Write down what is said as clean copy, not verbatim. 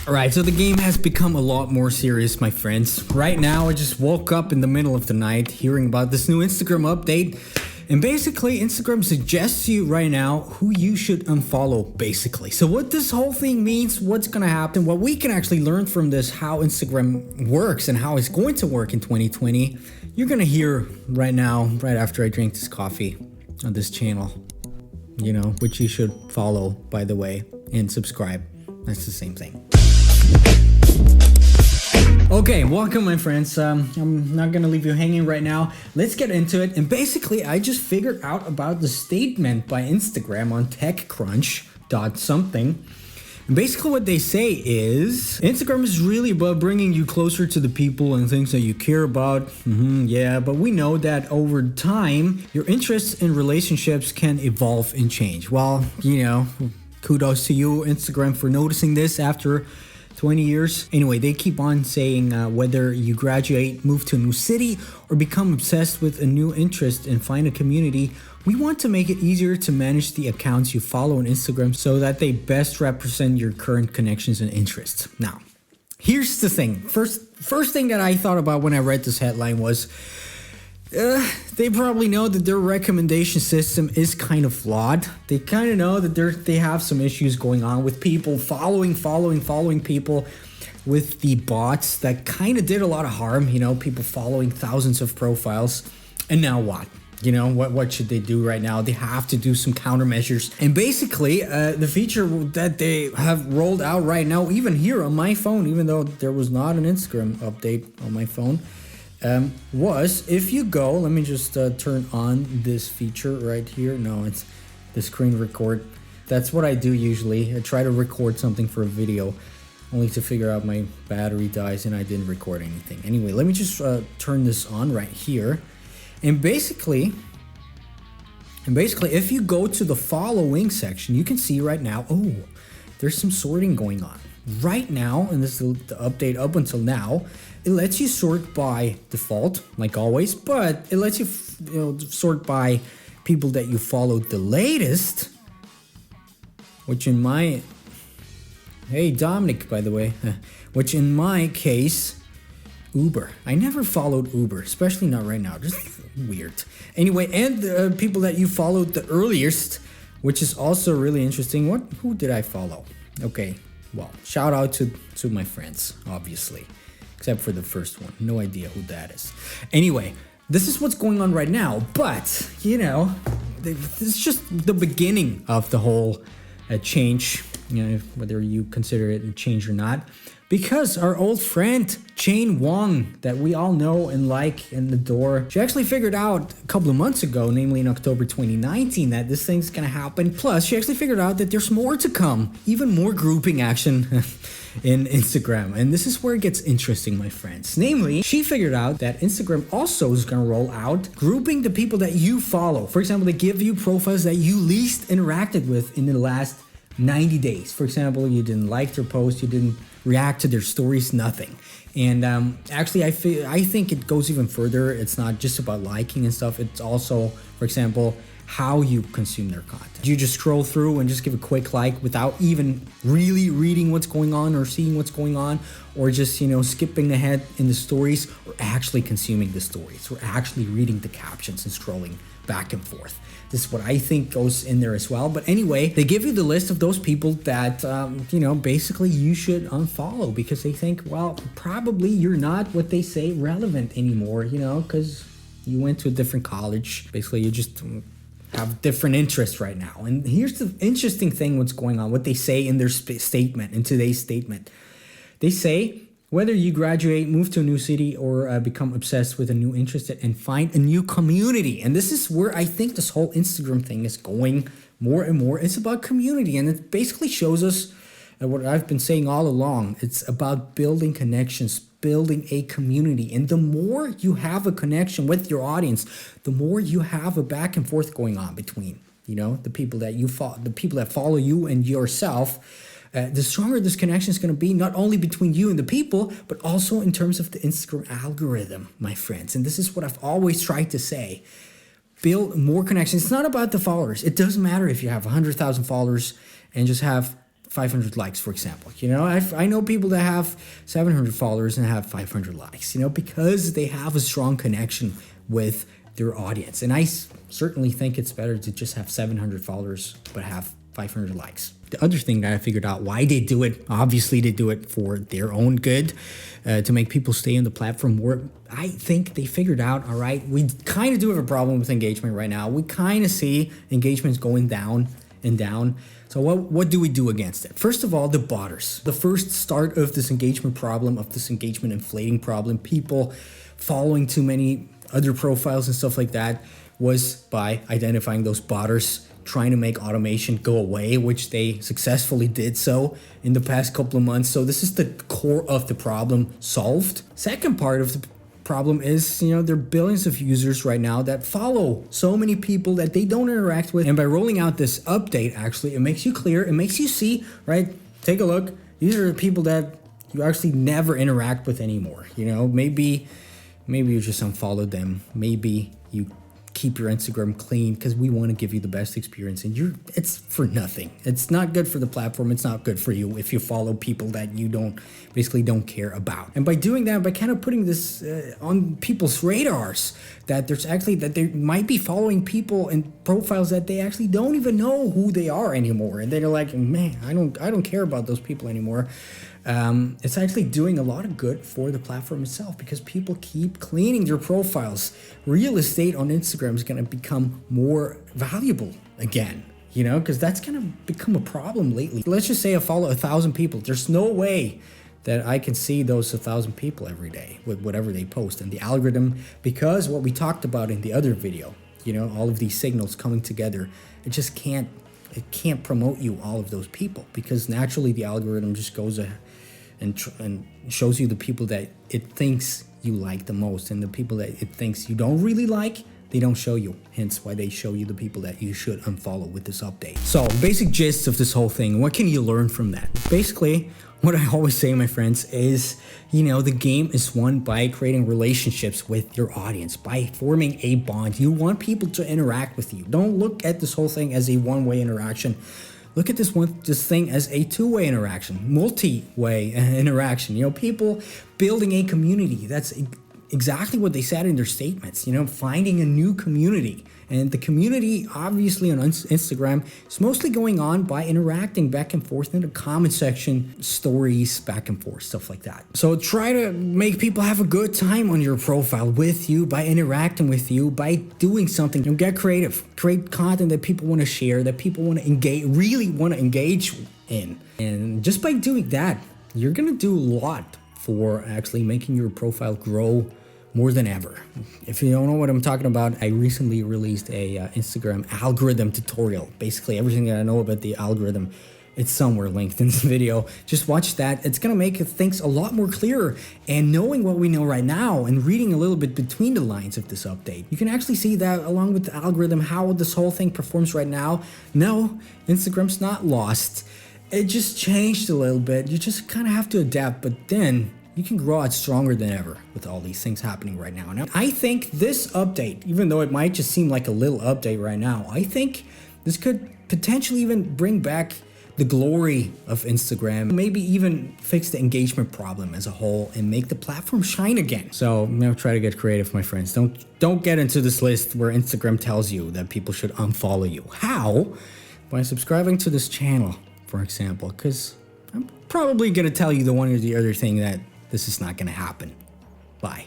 Alright, so the game has become a lot more serious, my friends. Right now, I just woke up in the middle of the night hearing about this new Instagram update. And basically, Instagram suggests to you right now who you should unfollow, basically. So what this whole thing means, what's going to happen, what we can actually learn from this, how Instagram works and how it's going to work in 2020, you're going to hear right now, right after I drink this coffee on this channel, you know, which you should follow, by the way, and subscribe. That's the same thing. Okay, welcome my friends. I'm not gonna leave you hanging right now. Let's get into it. And basically, I just figured out about the statement by Instagram on TechCrunch.something. And basically what they say is, Instagram is really about bringing you closer to the people and things that you care about. Yeah, but we know that over time, your interests in relationships can evolve and change. Well, you know, kudos to you, Instagram, for noticing this after 20 years. Anyway, they keep on saying whether you graduate, move to a new city, or become obsessed with a new interest and find a community, we want to make it easier to manage the accounts you follow on Instagram so that they best represent your current connections and interests. Now, here's the thing. First thing that I thought about when I read this headline was, they probably know that their recommendation system is kind of flawed. They kind of know that they have some issues going on with people following people with the bots that kind of did a lot of harm. You know, people following thousands of profiles. And now what? You know, what should they do right now? They have to do some countermeasures. And basically, the feature that they have rolled out right now, even here on my phone, even though there was not an Instagram update on my phone, was if you go, let me just turn on this feature right here. No, it's the screen record. That's what I do usually. I try to record something for a video only to figure out my battery dies and I didn't record anything. Anyway, let me just turn this on right here. And basically, if you go to the following section, you can see right now, oh, there's some sorting going on. Right now, and this is the update up until now, it lets you sort by default, like always, but it lets you, sort by people that you followed the latest, which in my, heyDominik, by the way, which in my case, Uber. I never followed Uber, especially not right now, just weird. Anyway, and the people that you followed the earliest, which is also really interesting. Who did I follow? Okay, well, shout out to my friends, obviously. Except for the first one. No idea who that is. Anyway, this is what's going on right now. But, you know, this is just the beginning of the whole change. You know, whether you consider it a change or not. Because our old friend, Jane Wong, that we all know and like and adore, she actually figured out a couple of months ago, namely in October 2019, that this thing's gonna happen. Plus, she actually figured out that there's more to come. Even more grouping action in Instagram. And this is where it gets interesting, my friends. Namely, she figured out that Instagram also is gonna roll out grouping the people that you follow. For example, they give you profiles that you least interacted with in the last 90 days. For example, you didn't like their post, you didn't react to their stories, nothing. And actually, I think it goes even further. It's not just about liking and stuff. It's also, for example, how you consume their content. You just scroll through and just give a quick like without even really reading what's going on or seeing what's going on, or just, skipping ahead in the stories, or actually consuming the stories, or actually reading the captions and scrolling back and forth. This is what I think goes in there as well. But anyway, they give you the list of those people that, basically you should unfollow because they think, well, probably you're not what they say relevant anymore, because you went to a different college. Basically, you just have different interests right now. And here's the interesting thing, what's going on, what they say in their statement, in today's statement. They say, whether you graduate, move to a new city, or become obsessed with a new interest and find a new community. And this is where I think this whole Instagram thing is going more and more. It's about community. And it basically shows us what I've been saying all along. It's about building connections, building a community. And the more you have a connection with your audience, the more you have a back and forth going on between, the people that you follow, the people that follow you and yourself. The stronger this connection is going to be, not only between you and the people, but also in terms of the Instagram algorithm, my friends. And this is what I've always tried to say. Build more connections. It's not about the followers. It doesn't matter if you have 100,000 followers and just have 500 likes, for example. You know, I know people that have 700 followers and have 500 likes, you know, because they have a strong connection with their audience. And I certainly think it's better to just have 700 followers but have 500 likes. The other thing that I figured out why they do it, obviously they do it for their own good, to make people stay on the platform more. I think they figured out, all right, we kind of do have a problem with engagement right now. We kind of see engagements going down and down. So what do we do against it? First of all, the botters. The first start of this engagement problem, of this engagement inflating problem, people following too many other profiles and stuff like that, was by identifying those botters, trying to make automation go away, which they successfully did so in the past couple of months. So this is the core of the problem solved. Second part of the problem is, you know, there are billions of users right now that follow so many people that they don't interact with. And by rolling out this update, actually, it makes you clear, it makes you see, right? Take a look. These are the people that you actually never interact with anymore. You know, maybe you just unfollow them. Maybe you keep your Instagram clean because we want to give you the best experience, and it's for nothing. It's not good for the platform. It's not good for you if you follow people that you basically don't care about. And by doing that, by kind of putting this on people's radars, that they might be following people and profiles that they actually don't even know who they are anymore, and they're like, man, I don't care about those people anymore. It's actually doing a lot of good for the platform itself because people keep cleaning their profiles. Real estate on Instagram is going to become more valuable again, you know, because that's going to become a problem lately. Let's just say I follow 1,000 people. There's no way that I can see those 1,000 people every day with whatever they post. And the algorithm, because what we talked about in the other video, you know, all of these signals coming together, it can't promote you all of those people because naturally the algorithm just goes and shows you the people that it thinks you like the most, and the people that it thinks you don't really like, they don't show you. Hence why they show you the people that you should unfollow with this update. So basic gist of this whole thing, what can you learn from that? Basically, what I always say, my friends, is, you know, the game is won by creating relationships with your audience, by forming a bond. You want people to interact with you. Don't look at this whole thing as a one-way interaction. Look at this thing as a two-way interaction, multi-way interaction. You know, people building a community. That's exactly what they said in their statements, you know, finding a new community. And the community, obviously, on Instagram is mostly going on by interacting back and forth in the comment section, stories, back and forth, stuff like that. So try to make people have a good time on your profile with you by interacting with you, by doing something. You know, get creative, create content that people want to share, that people want to engage, really want to engage in. And just by doing that, you're going to do a lot for actually making your profile grow more than ever. If you don't know what I'm talking about, I recently released a Instagram algorithm tutorial. Basically everything that I know about the algorithm, it's somewhere linked in this video. Just watch that. It's gonna make things a lot more clearer. And knowing what we know right now and reading a little bit between the lines of this update, you can actually see that along with the algorithm, how this whole thing performs right now. No, Instagram's not lost. It just changed a little bit. You just kind of have to adapt, but then you can grow out stronger than ever with all these things happening right now. Now, I think this update, even though it might just seem like a little update right now, I think this could potentially even bring back the glory of Instagram, maybe even fix the engagement problem as a whole and make the platform shine again. So, you know, try to get creative, my friends. Don't get into this list where Instagram tells you that people should unfollow you. How? By subscribing to this channel, for example, because I'm probably going to tell you the one or the other thing that this is not going to happen. Bye.